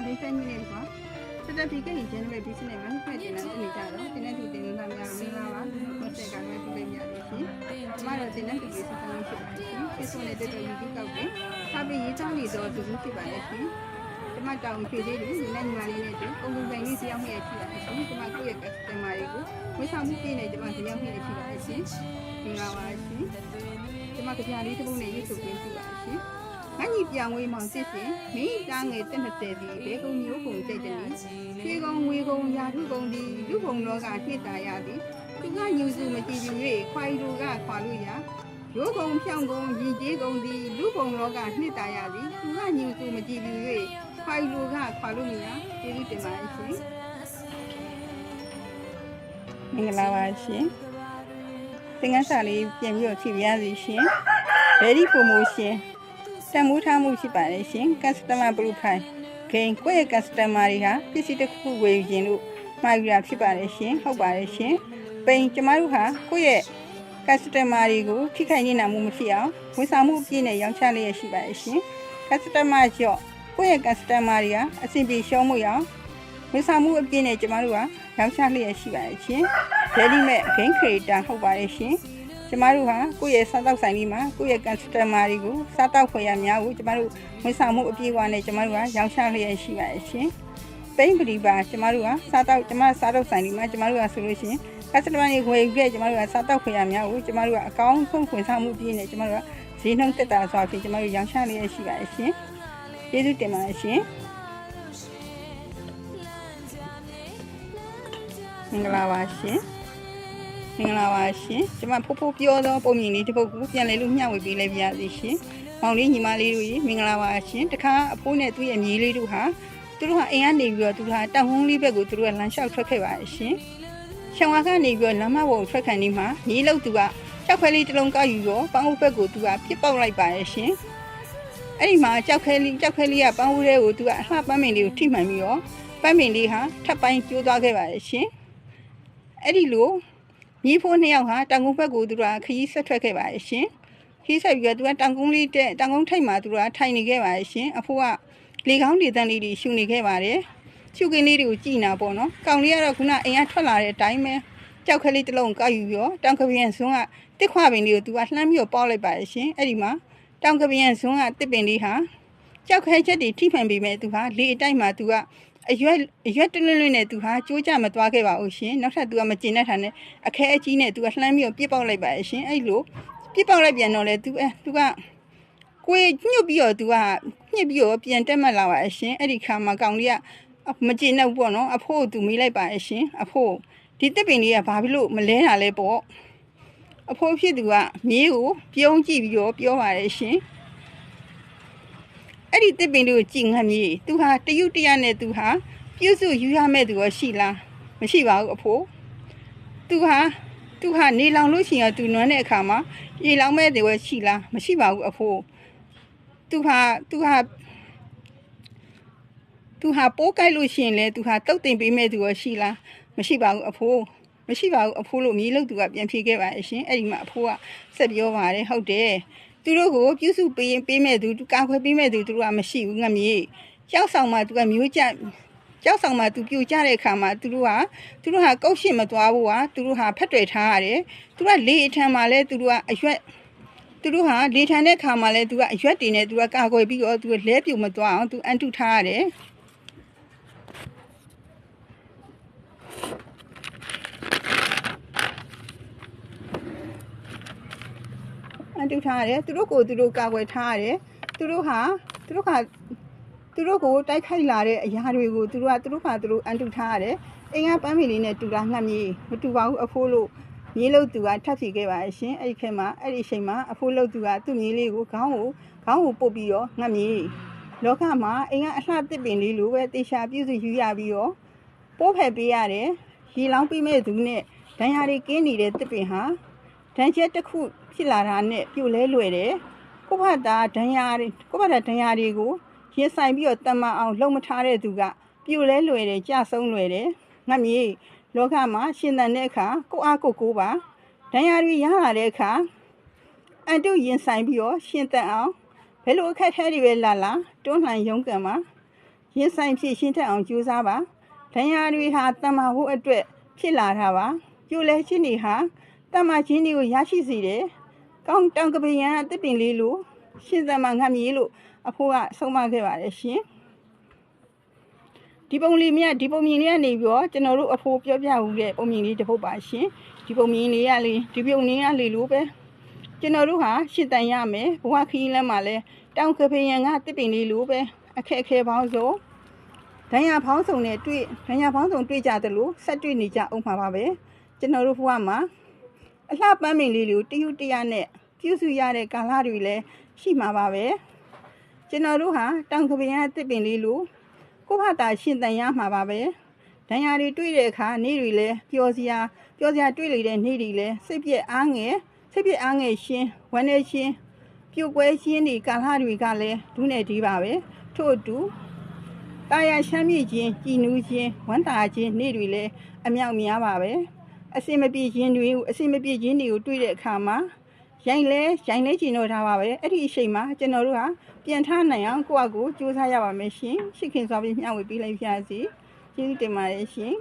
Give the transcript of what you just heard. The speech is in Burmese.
လေးတိုင်းနေကွာတက်တက်ပြီးကိကျင်းလေးပြီးစနေမှာဖက်တင်လာတင်ကြတော့တင်းနဲ့သူတင်လာများမင်္ဂလာပါဘတ်ဆက်ကလည်းပြည့်ပြရတယ်ရှင်ကျမတို့တင်းနဲ့သူလေးစကားလေးဖြစ်ပါတယ်ရှင်ဖြစ်ဆုံးနေတဲ့တော်ယူကောက်တယ်ဖာပြီးရေးချောင်းနေတော့သူဖြစ်ပါရဲ့ရှင်ကျမတောင်းဖြေလေးတွေနည်းနည်းညီမလေးနဲ့တူပုံပုံဆိုင်လေးတယောက်နဲ့ဖြစ်ပါတယ်ရှင်ကျမကိုယ့်ရဲ့ customer တွေကိုဝေဆောင်မှုပြည့်နေကျမတယောက်နဲ့ဖြစ်ပါတယ်ရှင်မင်္ဂလာပါရှင်ကျမကြပြလေးတစ်ပုဒ်နဲ့ရေးဆိုပေးပြပါရှင်ငါညီပြောင်းဝေးမောင်စစ်စင်မင်းတားငယ်တက်20ဒီဘေကုံမျိုးကုံကြိတ်တယ်ရွှေကုံငွေကုံရာထုကုံဒီလူကုံလောကနှစ်တာရသည်သူကညူစုမကြည့်ဘူး၍ခွာရီတို့ကခွာလို့ရရိုးကုံဖြောင်းကုံရည်ကြီးကုံဒီလူကုံလောကနှစ်တာရသည်သူကညူစုမကြည့်ဘူး၍ခွာရီတို့ကခွာလို့မရကျေးဇူးတင်ပါတယ်ရှင်မင်္ဂလာပါရှင်သင်္ကန်းစာလေးပြန်ပြီးတော့ဖြည့်ပြရစီရှင် Very promotionတမိုးထားမှုရှိပါတယ်ရှင် customer profile ဂိမ်းကိုယ့်ရဲ့ customer တွေဟာပစ္စည်းတစ်ခုဝယ်ယူခြင်းလို့မှာယူတာဖြစ်ပါတယ်ရှင်ဟုတ်ပါတယ်ရှင်ပိန်ကျမတို့ဟာကိုယ့်ရဲ့ customer တွေကိုထိခိုက်နေတာမှုမဖြစ်အောင်ဝန်ဆောင်မှုအပြည့်နဲ့ရောင်းချလျက်ရှိပါတယ်ရှင် customer ကြော့ကိုယ့်ရဲ့ customer တွေဟာအဆင်ပြေရှော့မှုရအောင်ဝန်ဆောင်မှုအပြည့်နဲ့ကျမတို့ဟာရောင်းချလျက်ရှိပါတယ်ရှင် Ready made game creator ဟုတ်ပါတယ်ရှင်ကျမတို့ဟာကိုယ့်ရဲ့စားတောက်ဆိုင်လေးမှာကိုယ့်ရဲ့ customer တွေကိုစားတောက်ဖွယ်ရများကိုကျမတို့ဝန်ဆောင်မှုအပြည့်အဝနဲ့ကျမတို့ကရောင်းချလျက်ရှိပါတယ်ရှင်။ပိန်းပရိပါကျမတို့ကစားတောက်ကျမစားတောက်ဆိုင်လေးမှာကျမတို့ကဆိုလို့ရှိရင် customer တွေဝယ်ယူခဲ့ကျမတို့ကစားတောက်ဖွယ်ရများကိုကျမတို့ကအကောင်းဆုံးဝန်ဆောင်မှုအပြည့်နဲ့ကျမတို့ကဈေးနှုန်းသက်သာစွာဖြင့်ကျမတို့ရောင်းချလျက်ရှိပါတယ်ရှင်။ကျေးဇူးတင်ပါတယ်ရှင်။မင်္ဂလာပါရှင်။မင်္ဂလာပါရှင်ကျမဖိုးဖိုးပြောသောပုံမြင်လေးတစ်ပုဒ်ကိုပြန်လည်လို့မျှဝေပေးလိုက်ပါရစေရှင်မောင်လေးညီမလေးတို့ရေမင်္ဂလာပါရှင်တခါအဖိုးနဲ့သူ့ရဲ့မြေးလေးတို့ဟာသူတို့ဟာအိမ်ကနေပြီးတော့သူတို့ဟာတောင်ကုန်းလေးဘက်ကိုသူတို့ကလမ်းလျှောက်ထွက်ခဲ့ပါရှင်ရှောင်းဝါကနေပြီးတော့လမ်းမပေါ်ထွက်ခံနေမှာမြေးလို့သူကကြောက်ခွဲလေးတစ်လုံးကောက်ယူတော့ပန်းဦးဘက်ကိုသူကပြစ်ပေါက်လိုက်ပါရဲ့ရှင်အဲ့ဒီမှာကြောက်ခဲလေးကပန်းဦးထဲကိုသူကအလှပန်းမင်လေးကိုထိမှန်ပြီးတော့ပန်းမင်လေးဟာထပ်ပိုင်းကျိုးသွားခဲ့ပါရဲ့ရှင်အဲ့ဒီလိုမြေဖိုးနှစ်ယောက်ဟာတောင်ကုန်းဘက်ကိုသူတို့ကခရီးဆက်ထွက်ခဲ့ပါရဲ့ရှင်ခရီးဆက်ပြီးတော့သူကတောင်ကုန်းလေးတဲ့တောင်ကုန်းထိပ်မှာသူတို့ကထိုင်နေခဲ့ပါရဲ့ရှင်အဖိုးကလေကောင်းလေတန်းလေးတွေရှူနေခဲ့ပါတယ်ရှူကင်းလေးတွေကိုကြည်နာပေါ့နော်ကောင်လေးကတော့ခုနအိမ်ကထွက်လာတဲ့အတိုင်းပဲကြောက်ခဲလေးတစ်လုံးကောက်ယူပြီးတော့တောင်ကပြန်စွန်းကတစ်ခွပင်လေးကိုသူကလှမ်းပြီးတော့ပေါက်လိုက်ပါရဲ့ရှင်အဲ့ဒီမှာတောင်ကပြန်စွန်းကတစ်ပင်လေးဟာကြောက်ခဲချက်တွေထိမှန်ပြီးမဲ့သူဟာလေအတိုက်မှာသူကအရွက်တလွန်းလွန်းနဲ့သူဟာကြိုးကြမသွားခဲ့ပါဘူးရှင်နောက်ထပ်သူကမကျင်တဲ့ထာနဲ့အခဲအကြီးနဲ့သူကလှမ်းပြီးတော့ပြစ်ပေါက်လိုက်ပါရဲ့ရှင်အဲ့လိုပြစ်ပေါက်လိုက်ပြန်တော့လေသူကကိုယ်ညှုတ်ပြီးတော့သူကညှစ်ပြီးတော့ပြန်တက်မှတ်လာပါရဲ့ရှင်အဲ့ဒီခါမှာကောင်လေးကမကျင်တော့ပေါ့နော်အဖိုးသူမေးလိုက်ပါရဲ့ရှင်အဖိုးဒီတစ်ပင်လေးကဘာဖြစ်လို့မလဲတာလဲပေါ့အဖိုးဖြစ်သူကမြေးကိုပြုံးကြည့်ပြီးတော့ပြောပါရဲ့ရှင်အဲ့ဒီတစ်ပင်လေးကိုကြည်ငတ်မြေးသူဟာတရုတ်တရားနဲ့သူဟာပြုစုယူရမဲ့သူရောရှိလားမရှိပါဘူးအဖိုးသူဟာနေလောင်လို့ရှိရင်သူနွမ်းတဲ့အခါမှာရေလောင်မဲ့သူရောရှိလားမရှိပါဘူးအဖိုးသူဟာပိုးကိုက်လို့ရှိရင်လေသူဟာတုတ်တင်ပေးမဲ့သူရောရှိလားမရှိပါဘူးအဖိုးမရှိပါဘူးအဖိုးလို့မြေးလို့သူကပြန်ဖြေခဲ့ပါရဲ့ရှင်အဲ့ဒီမှာအဖိုးကဆက်ပြောပါတယ်ဟုတ်တယ်သူတို့ကိုပြုစုပေးမဲ့သူကာခွဲပေးမဲ့သူတို့ကမရှိဘူးငမြေးကြောက်ဆောင်မှာသူကမျိုးကြကြောက်ဆောင်မှာသူပြိုကျတဲ့အခါမှာသူတို့ဟာကုတ်ရှင်းမသွားဘူးဟာသူတို့ဟာဖက်တွေထားရတယ်သူကလေအထံမှာလဲသူတို့ကအရွက်သူတို့ဟာလေထံတဲ့အခါမှာလဲသူကအရွက်တွေနဲ့သူကကာခွဲပြီးတော့သူကလဲပြုံမသွားအောင်သူအန်တုထားရတယ်အန်တုထားရတယ်သူတို့ကိုသူတို့ကာကွယ်ထားရတယ်သူတို့ကိုတိုက်ခိုက်လာတဲ့အရာတွေကိုသူတို့အန်တုထားရတယ်အိမ်ကပန်းမီလေးနဲ့တူတာငှက်မြေးမတူပါဘူးအဖိုးလို့မြေးလို့သူကထပ်ဖြေခဲ့ပါရဲ့ရှင်အဲ့ဒီအချိန်မှာအဖိုးလို့သူကသူ့မြေးလေးကိုခေါင်းကိုပုတ်ပြီးတော့ငှက်မြေးလောကမှာအိမ်ကအလှတစ်ပင်လေးလိုပဲတေချာပြုစုယူရပြီးတော့ပိုးဖယ်ပေးရတယ်ရေလောင်းပြီးမဲ့သူနဲ့ဒဏ်ရာတွေကင်းနေတဲ့တစ်ပင်ဟာဒဏ်ချက်တစ်ခုဖြစ်လာတာနဲ့ပြုတ်လဲလွယ်တယ်ကိုယ့်ဘာသာဒဏ်ရာတွေကိုရင်ဆိုင်ပြီးတော့တမန်အောင်လှုံမထားတဲ့သူကပြိုလဲလွယ်တယ်ကြဆုံးလွယ်တယ်ငတ်မြေလောကမှာရှင်သန်တဲ့အခါကိုအားကိုပါဒဏ်ရာတွေရလာတဲ့အခါအန်တုရင်ဆိုင်ပြီးတော့ရှင်သန်အောင်ဘယ်လိုအခက်အခဲတွေပဲလာတွန်းလှန်ရုန်းကန်မှာ ရင်ဆိုင်ဖြစ်ရှင်းထက်အောင်ကြိုးစားပါဒဏ်ရာတွေဟာတမ္မာဖို့အတွက်ဖြစ်လာတာပါပြိုလဲခြင်းတွေဟာတမ္မာခြင်းတွေကိုရရှိစေတယ်ကောင်းတောင်ကပယံအသစ်ပင်လေးလို့ရှင်သမငတ်မြေလို့အဖိုးကဆုံးမခဲ့ပါတယ်ရှင်ဒီပုံလေးမြတ်ဒီပုံမြင်လေးကနေပြီးတော့ကျွန်တော်တို့အဖိုးပြောပြဦးတဲ့ပုံမြင်လေးတစ်ပုဒ်ပါရှင်ဒီပုံမြင်လေးကလေဒီပြုံလေးကလေလို့ပဲကျွန်တော်တို့ဟာရှင်းတန်ရမယ်ဘဝခီးလမ်းမှာလဲတောင်ကပယံကတစ်ပင်လေးလို့ပဲအခက်အခဲပေါင်းစုံဒဏ်ရာဖောင်းဆောင်နဲ့တွေ့ဒဏ်ရာဖောင်းဆောင်တွေ့ကြတယ်လို့ဆက်တွေ့နေကြအောင်ပါပဲကျွန်တော်တို့ဘဝမှာအလှပန်းပင်လေးတွေကိုတယူတရနဲ့ပြုစုရတဲ့ကာလတွေလည်းရှိမှာပါပဲကျွန်တော်တို့ဟာတောင်ကပယံအတစ်ပင်လေးလို့ကိုယ့်ဘာသာရှင်းတန်ရမှာပါပဲဒဏ်ရာတွေတွေ့တဲ့အခါနေ့တွေလည်းပျော်စရာတွေ့လေတဲ့နေ့တွေလည်းစိတ်ပြည့်အားငယ်ရှင်ဝမ်းနေရှင်ပြုတ်ပွဲခြင်းဒီကာလတွေကလည်းဒုနဲ့ဒီပါပဲထို့အတူတာယာရှမ်းမြေခြင်းကြည်နူးခြင်းဝမ်းသာခြင်းနေ့တွေလည်းအမြောက်များပါပဲအစင်မပြေခြင်းတွေကိုတွေ့တဲ့အခါမှာရိုင်းလဲကျင်တော့ထားပါပဲအဲ့ဒီအချိန်မှာကျွန်တော်တို့ဟာပြန်ထားနိုင်အောင်ကိုယ့်အကူစူးစမ်းရပါမယ်ရှင်ရှိခင်စွာပြီးမျှဝေပေးလိုက်ပါစီကျေးဇူးတင်ပါတယ်ရှင်